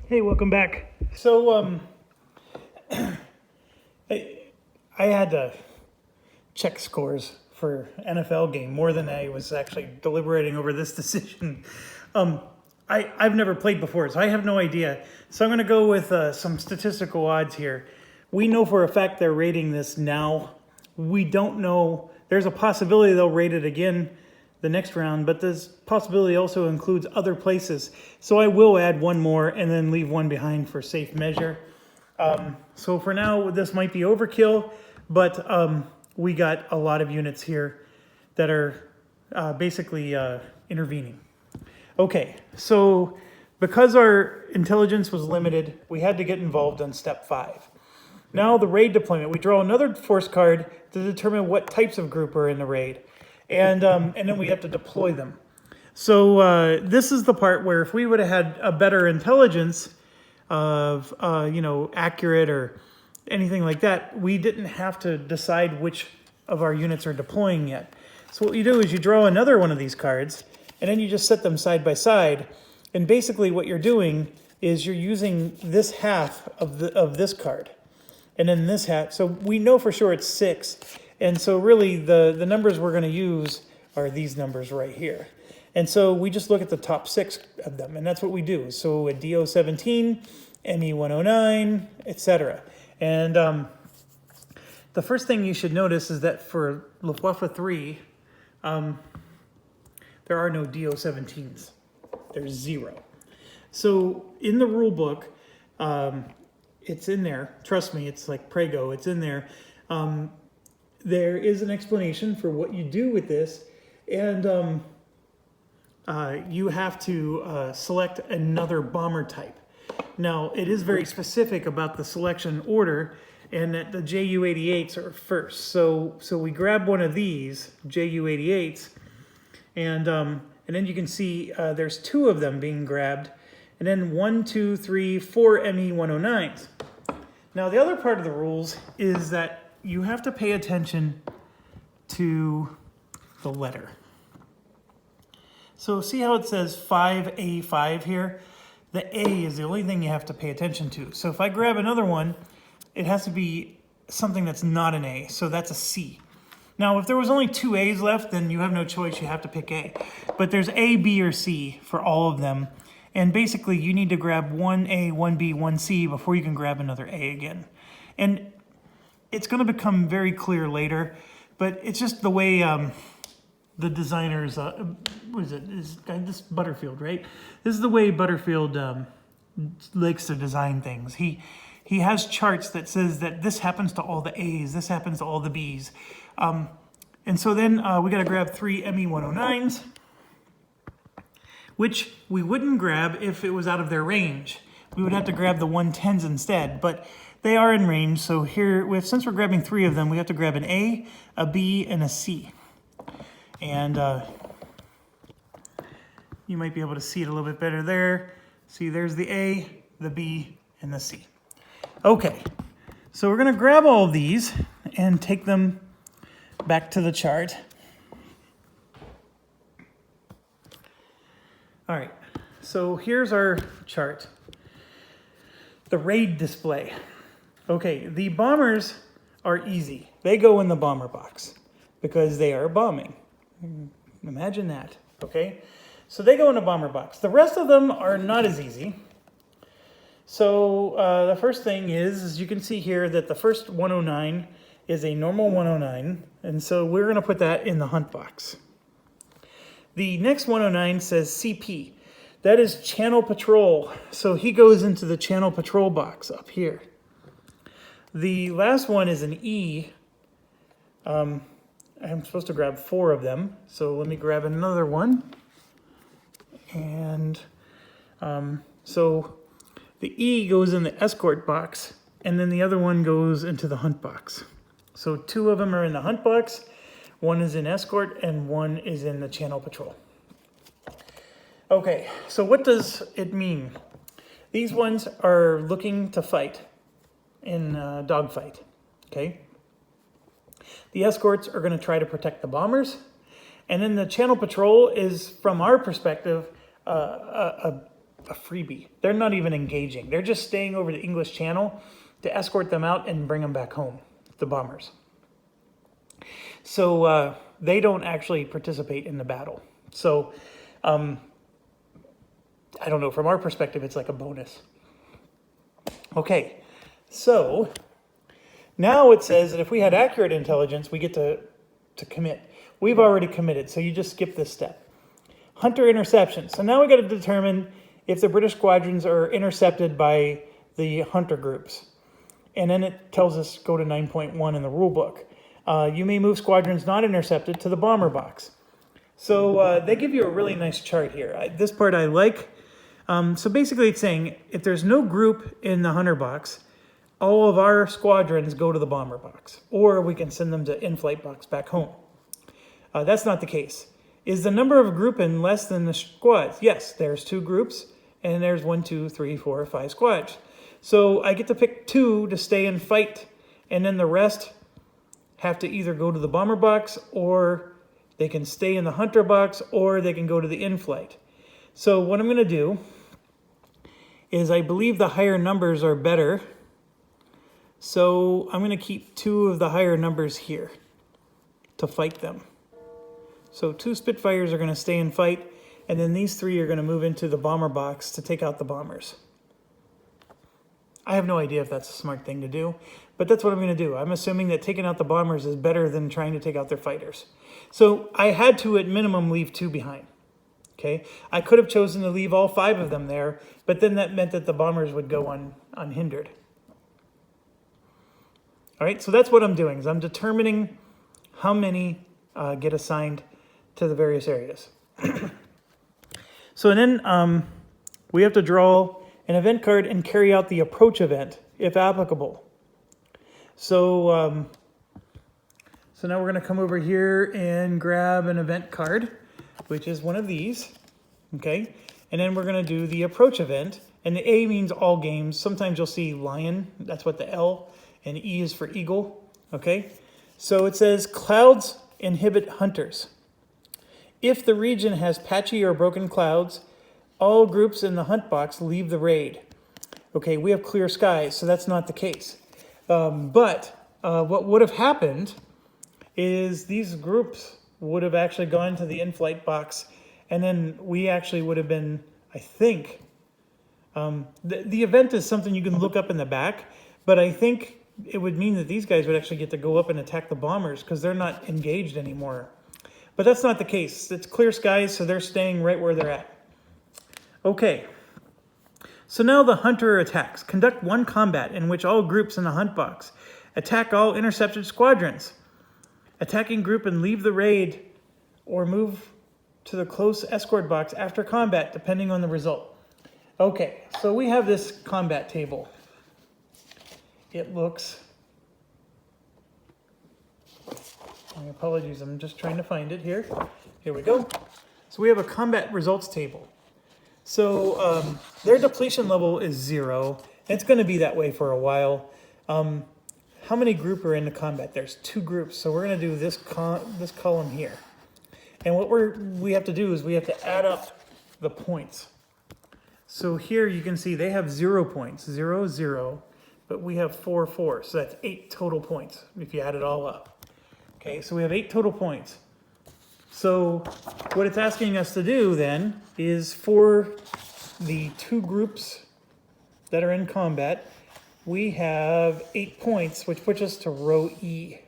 Hey, welcome back. So, I had to check scores for NFL game more than I was actually deliberating over this decision. I've never played before, so I have no idea. So I'm going to go with some statistical odds here. We know for a fact they're rating this now. We don't know. There's a possibility they'll rate it again the next round, but this possibility also includes other places. So I will add one more and then leave one behind for safe measure. So for now, this might be overkill, but we got a lot of units here that are basically intervening. Okay, so because our intelligence was limited, we had to get involved on step 5. Now the raid deployment, we draw another force card to determine what types of group are in the raid. And then we have to deploy them. So this is the part where if we would have had a better intelligence of, accurate or anything like that, we didn't have to decide which of our units are deploying yet. So what you do is you draw another one of these cards, and then you just set them side by side. And basically what you're doing is you're using this half of this card. And then this half, so we know for sure it's 6. And so really the numbers we're going to use are these numbers right here. And so we just look at the top 6 of them, and that's what we do. So a DO17, ME109, etc. And the first thing you should notice is that for Luftwaffe 3, there are no DO17s. There's 0. So in the rule book, it's in there. Trust me, it's like Prego. It's in there. There is an explanation for what you do with this, and you have to select another bomber type. Now, it is very specific about the selection order, and that the Ju-88s are first. So we grab one of these Ju-88s, and then you can see there's 2 of them being grabbed, and then 1, 2, 3, 4 ME109s. Now, the other part of the rules is that you have to pay attention to the letter. So see how it says 5A5 here? The A is the only thing you have to pay attention to. So if I grab another one, it has to be something that's not an A. So that's a C. Now, if there was only 2 A's left, then you have no choice. You have to pick A. But there's A, B, or C for all of them. And basically, you need to grab 1A, 1B, 1C before you can grab another A again. And it's going to become very clear later, but it's just the way the designers, what is it? Is this Butterfield, right? This is the way Butterfield likes to design things. He has charts that says that this happens to all the A's, this happens to all the B's. And so then we got to grab 3 ME109s, which we wouldn't grab if it was out of their range. We would have to grab the 110s instead, but they are in range, so here, since we're grabbing 3 of them, we have to grab an A, a B, and a C. And you might be able to see it a little bit better there. See, there's the A, the B, and the C. Okay, so we're going to grab all of these and take them back to the chart. All right, so here's our chart. The raid display. Okay, the bombers are easy. They go in the bomber box because they are bombing. Imagine that, okay? So they go in a bomber box. The rest of them are not as easy. So the first thing is, as you can see here, that the first 109 is a normal 109, and so we're going to put that in the hunt box. The next 109 says CP. That is channel patrol. So he goes into the channel patrol box up here. The last one is an E. I'm supposed to grab 4 of them. So let me grab another one. And so the E goes in the escort box, and then the other one goes into the hunt box. So 2 of them are in the hunt box. 1 is in escort, and 1 is in the channel patrol. Okay, so what does it mean? These ones are looking to fight in a dogfight, okay? The escorts are going to try to protect the bombers, and then the channel patrol is, from our perspective, a a freebie. They're not even engaging. They're just staying over the English Channel to escort them out and bring them back home, the bombers. So they don't actually participate in the battle. So I don't know, from our perspective, it's like a bonus. Okay, so now it says that if we had accurate intelligence, we get to commit. We've already committed, so you just skip this step. Hunter interception. So now we got to determine if the British squadrons are intercepted by the hunter groups. And then it tells us go to 9.1 in the rule book. You may move squadrons not intercepted to the bomber box. So they give you a really nice chart here. This part I like. So basically it's saying if there's no group in the hunter box, all of our squadrons go to the bomber box, or we can send them to in-flight box back home. That's not the case. Is the number of grouping less than the squads? Yes, there's 2 groups, and there's 1, 2, 3, 4, 5 squads. So I get to pick 2 to stay and fight, and then the rest have to either go to the bomber box, or they can stay in the hunter box, or they can go to the in-flight. So what I'm going to do is I believe the higher numbers are better. So I'm going to keep 2 of the higher numbers here to fight them. So 2 Spitfires are going to stay and fight, and then these 3 are going to move into the bomber box to take out the bombers. I have no idea if that's a smart thing to do, but that's what I'm going to do. I'm assuming that taking out the bombers is better than trying to take out their fighters. So I had to, at minimum, leave 2 behind. Okay, I could have chosen to leave all 5 of them there, but then that meant that the bombers would go unhindered. All right, so that's what I'm doing, is I'm determining how many get assigned to the various areas. So then we have to draw an event card and carry out the approach event, if applicable. So, so now we're going to come over here and grab an event card, which is one of these, okay? And then we're going to do the approach event, and the A means all games. Sometimes you'll see lion, that's what the L, and E is for eagle, okay? So it says clouds inhibit hunters. If the region has patchy or broken clouds, all groups in the hunt box leave the raid. Okay, we have clear skies, so that's not the case. But what would have happened is these groups would have actually gone to the in-flight box, and then we actually would have been, I think, the event is something you can look up in the back, but I think it would mean that these guys would actually get to go up and attack the bombers because they're not engaged anymore. But that's not the case. It's clear skies, so they're staying right where they're at. Okay, so now the hunter attacks. Conduct 1 combat in which all groups in the hunt box attack all intercepted squadrons. Attacking group and leave the raid or move to the close escort box after combat, depending on the result. Okay, so we have this combat table. It looks... My apologies, I'm just trying to find it here. Here we go. So we have a combat results table. So their depletion level is 0. It's going to be that way for a while. How many group are in the combat? There's 2 groups, so we're going to do this column here. And what we have to do is we have to add up the points. So here you can see they have 0 points, 0, 0, but we have 4, 4. So that's 8 total points if you add it all up. Okay, so we have 8 total points. So what it's asking us to do then is for the 2 groups that are in combat, we have 8 points, which puts us to row E.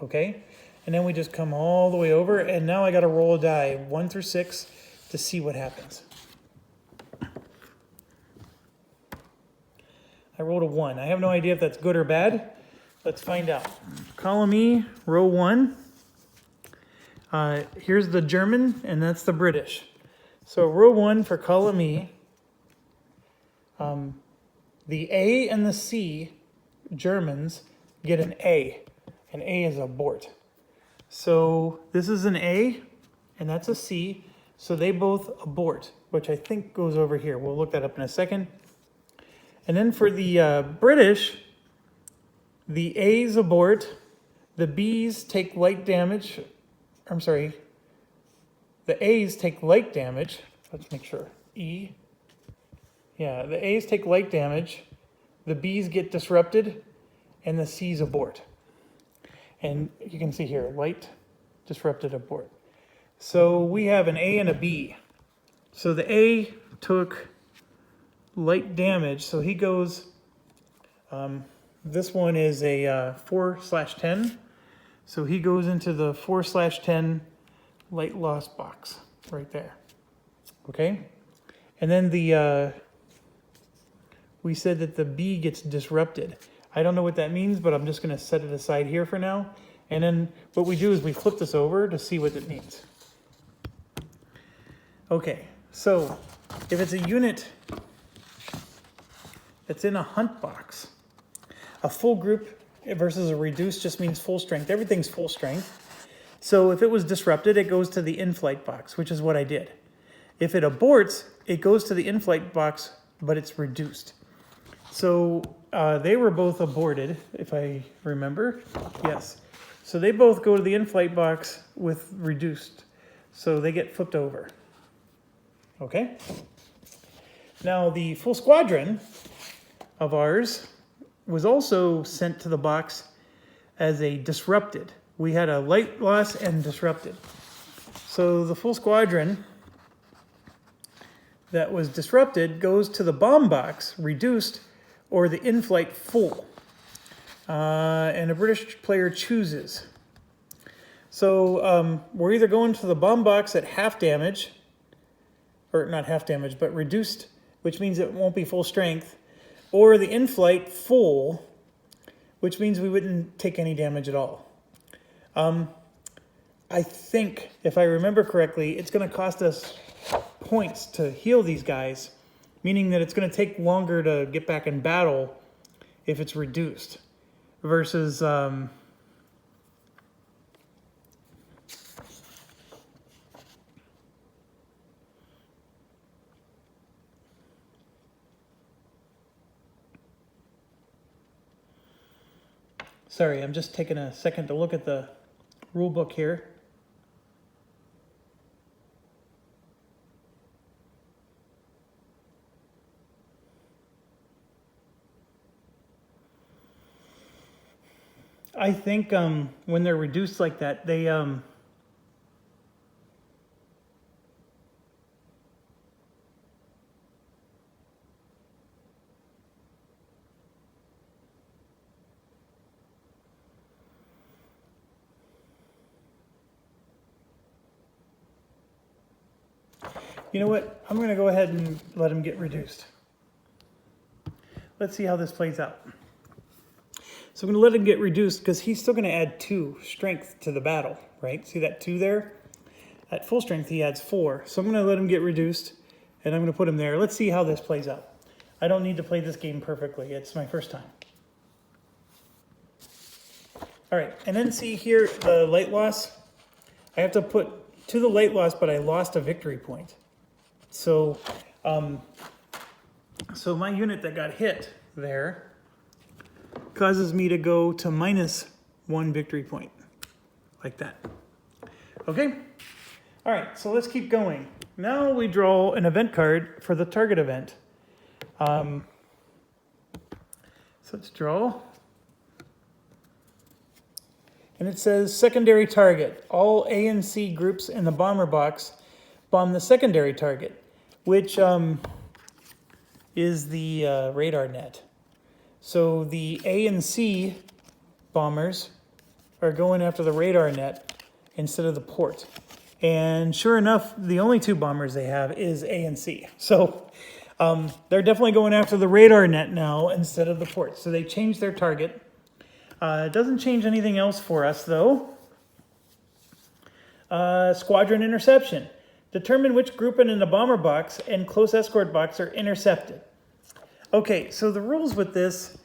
Okay, and then we just come all the way over, and now I got to roll a die, 1 through 6, to see what happens. I rolled a 1. I have no idea if that's good or bad. Let's find out. Column E, row 1. Here's the German, and that's the British. So row 1 for column E. The A and the C Germans get an A. An A is abort. So this is an A, and that's a C. So they both abort, which I think goes over here. We'll look that up in a second. And then for the British, the A's abort, the B's take light damage. I'm sorry, the A's take light damage. Let's make sure. E, Yeah, the A's take light damage, the B's get disrupted, and the C's abort. And you can see here, light, disrupted, abort. So we have an A and a B. So the A took light damage, so he goes, this one is a 4/10. So he goes into the 4/10 light loss box right there. Okay? And then we said that the B gets disrupted. I don't know what that means, but I'm just going to set it aside here for now. And then what we do is we flip this over to see what it means. Okay, so if it's a unit that's in a hunt box, a full group versus a reduced just means full strength. Everything's full strength. So if it was disrupted, it goes to the in-flight box, which is what I did. If it aborts, it goes to the in-flight box, but it's reduced. So they were both aborted, if I remember. Yes. So they both go to the in-flight box with reduced. So they get flipped over. Okay? Now the full squadron of ours was also sent to the box as a disrupted. We had a light loss and disrupted. So the full squadron that was disrupted goes to the bomb box, reduced, or the in-flight full. And a British player chooses. So we're either going to the bomb box at half damage, or not half damage, but reduced, which means it won't be full strength, or the in-flight full, which means we wouldn't take any damage at all. I think, if I remember correctly, it's going to cost us points to heal these guys, meaning that it's going to take longer to get back in battle if it's reduced, versus sorry, I'm just taking a second to look at the rule book here. I think when they're reduced like that, they you know what? I'm going to go ahead and let them get reduced. Let's see how this plays out. So I'm going to let him get reduced because he's still going to add 2 strength to the battle, right? See that 2 there? At full strength, he adds 4. So I'm going to let him get reduced, and I'm going to put him there. Let's see how this plays out. I don't need to play this game perfectly. It's my first time. All right, and then see here, the light loss. I have to put to the light loss, but I lost a victory point. So, so my unit that got hit there causes me to go to -1 victory point, like that. Okay? All right, so let's keep going. Now we draw an event card for the target event. So let's draw. And it says secondary target. All A and C groups in the bomber box bomb the secondary target, which is the radar net. So the A and C bombers are going after the radar net instead of the port. And sure enough, the only 2 bombers they have is A and C. So they're definitely going after the radar net now instead of the port. So they changed their target. It doesn't change anything else for us, though. Squadron interception. Determine which grouping in the bomber box and close escort box are intercepted. Okay, so the rules with this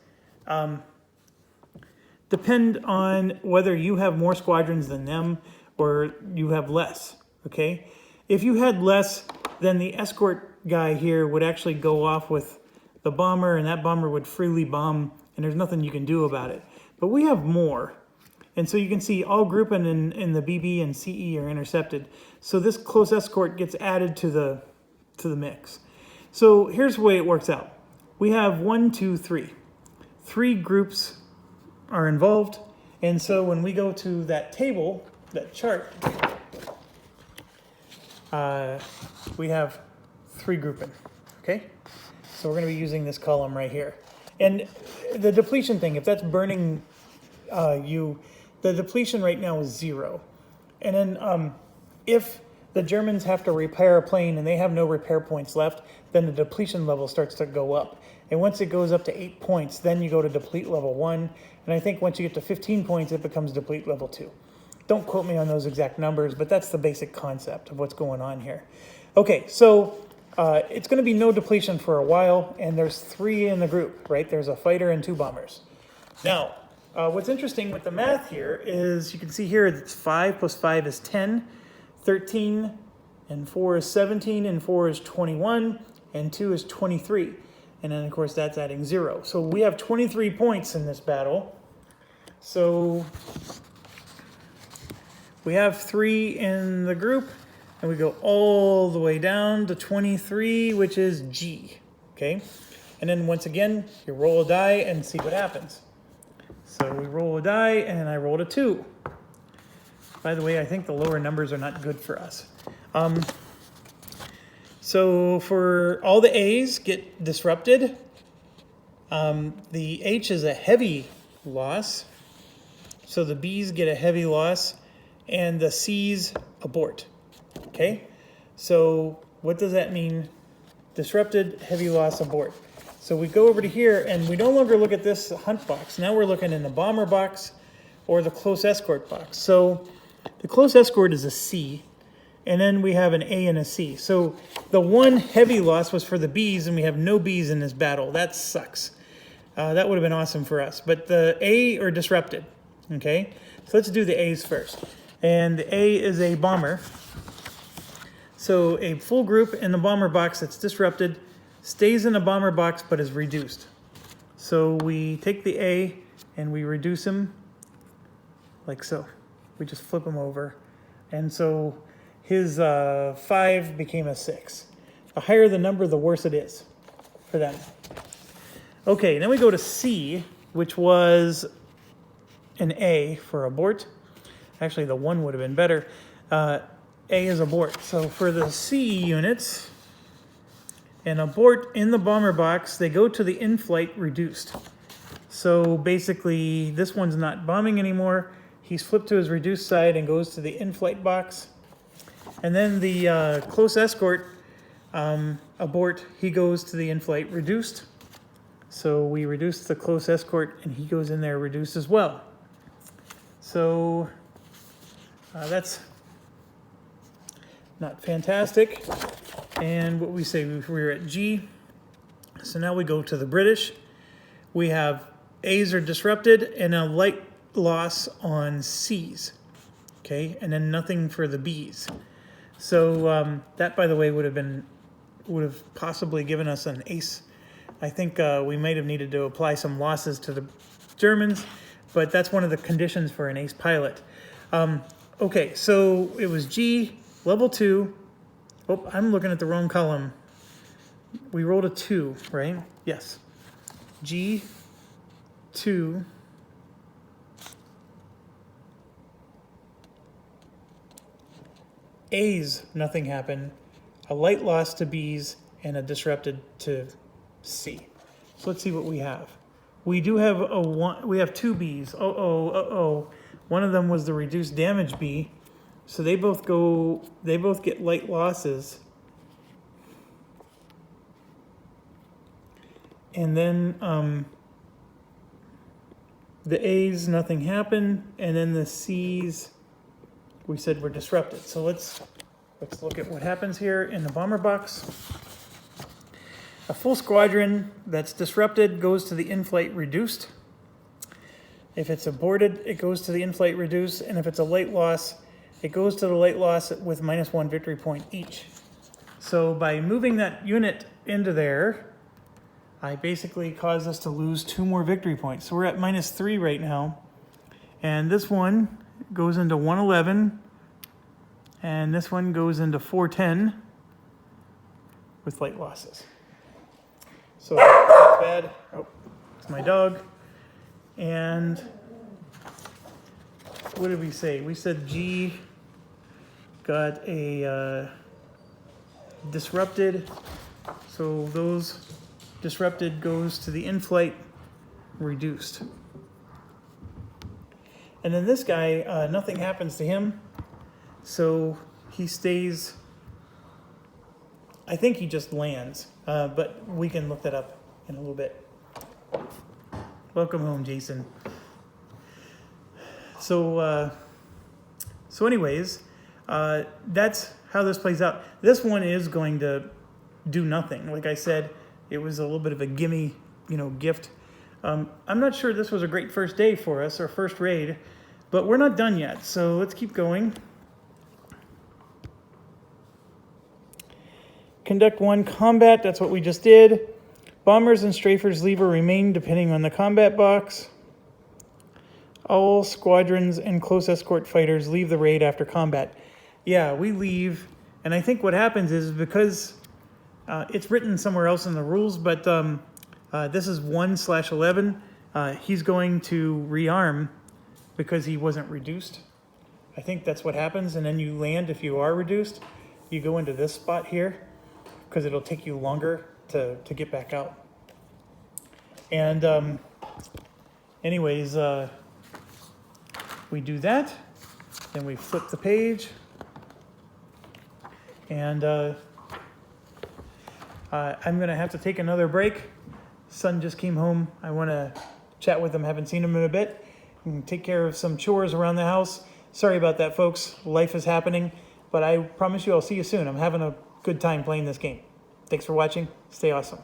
depend on whether you have more squadrons than them or you have less, okay? If you had less, then the escort guy here would actually go off with the bomber, and that bomber would freely bomb, and there's nothing you can do about it. But we have more. And so you can see all grouping in the BB and CE are intercepted. So this close escort gets added to the mix. So here's the way it works out. We have 1, 2, 3. 3 groups are involved. And so when we go to that table, that chart, we have 3 grouping, okay? So we're going to be using this column right here. And the depletion thing, if that's burning the depletion right now is 0. And then if the Germans have to repair a plane and they have no repair points left, then the depletion level starts to go up. And once it goes up to 8 points, then you go to deplete level 1. And I think once you get to 15 points, it becomes deplete level 2. Don't quote me on those exact numbers, but that's the basic concept of what's going on here. Okay, so it's going to be no depletion for a while, and there's 3 in the group, right? There's a fighter and 2 bombers. Now, what's interesting with the math here is you can see here it's 5 plus 5 is 10, 13, and 4 is 17, and 4 is 21, and 2 is 23. And then, of course, that's adding 0. So we have 23 points in this battle. So we have 3 in the group, and we go all the way down to 23, which is G, okay? And then once again, you roll a die and see what happens. So we roll a die, and I rolled a 2. By the way, I think the lower numbers are not good for us. So for all the A's get disrupted, the H is a heavy loss. So the B's get a heavy loss, and the C's abort. Okay? So what does that mean? Disrupted, heavy loss, abort. So we go over to here, and we no longer look at this hunt box. Now we're looking in the bomber box or the close escort box. So the close escort is a C, and then we have an A and a C. So the one heavy loss was for the B's, and we have no B's in this battle. That sucks. That would have been awesome for us. But the A are disrupted. Okay? So let's do the A's first. And the A is a bomber. So a full group in the bomber box that's disrupted stays in the bomber box but is reduced. So we take the A and we reduce him like so. We just flip him over. And so his 5 became a 6. The higher the number, the worse it is for them. Okay, then we go to C, which was an A for abort. Actually, the 1 would have been better. A is abort. So for the C units, an abort in the bomber box, they go to the in-flight reduced. So basically, this one's not bombing anymore. He's flipped to his reduced side and goes to the in-flight box. And then the close escort, abort, he goes to the in-flight reduced. So we reduce the close escort, and he goes in there reduced as well. So that's not fantastic. And what we say, we're at G. So now we go to the British. We have A's are disrupted and a light loss on C's. Okay, and then nothing for the B's. So that, by the way, would have possibly given us an ace. I think we might have needed to apply some losses to the Germans, but that's one of the conditions for an ace pilot. Okay, so it was G, level 2. Oh, I'm looking at the wrong column. We rolled a 2, right? Yes. G, 2. A's, nothing happened. A light loss to B's and a disrupted to C. So let's see what we have. We do have a 1. We have 2 B's. One of them was the reduced damage B. So they both get light losses. And then the A's, nothing happened. And then the C's, we said were disrupted. So let's look at what happens here in the bomber box. A full squadron that's disrupted goes to the in-flight reduced. If it's aborted, it goes to the in-flight reduced. And if it's a light loss, it goes to the light loss with -1 victory point each. So by moving that unit into there, I basically caused us to lose 2 more victory points. So we're at -3 right now. And this one goes into 111. And this one goes into 410 with light losses. So that's bad. Oh, it's my dog. And what did we say? We said G got a disrupted. So those disrupted goes to the in-flight reduced. And then this guy, nothing happens to him. So he stays, I think he just lands, but we can look that up in a little bit. Welcome home, Jason. So anyways, that's how this plays out. This one is going to do nothing. Like I said, it was a little bit of a gimme, gift. I'm not sure this was a great first day for us, our first raid, but we're not done yet. So let's keep going. Conduct 1 combat, that's what we just did. Bombers and strafers leave or remain depending on the combat box. All squadrons and close escort fighters leave the raid after combat. Yeah, we leave, and I think what happens is because it's written somewhere else in the rules, but this is 1/11. He's going to rearm because he wasn't reduced. I think that's what happens, and then you land if you are reduced. You go into this spot here because it'll take you longer to get back out. And anyways, we do that, then we flip the page, and I'm gonna have to take another break. Son just came home. I want to chat with him. Haven't seen him in a bit. And take care of some chores around the house. Sorry about that, folks. Life is happening, but I promise you I'll see you soon. I'm having a good time playing this game. Thanks for watching. Stay awesome.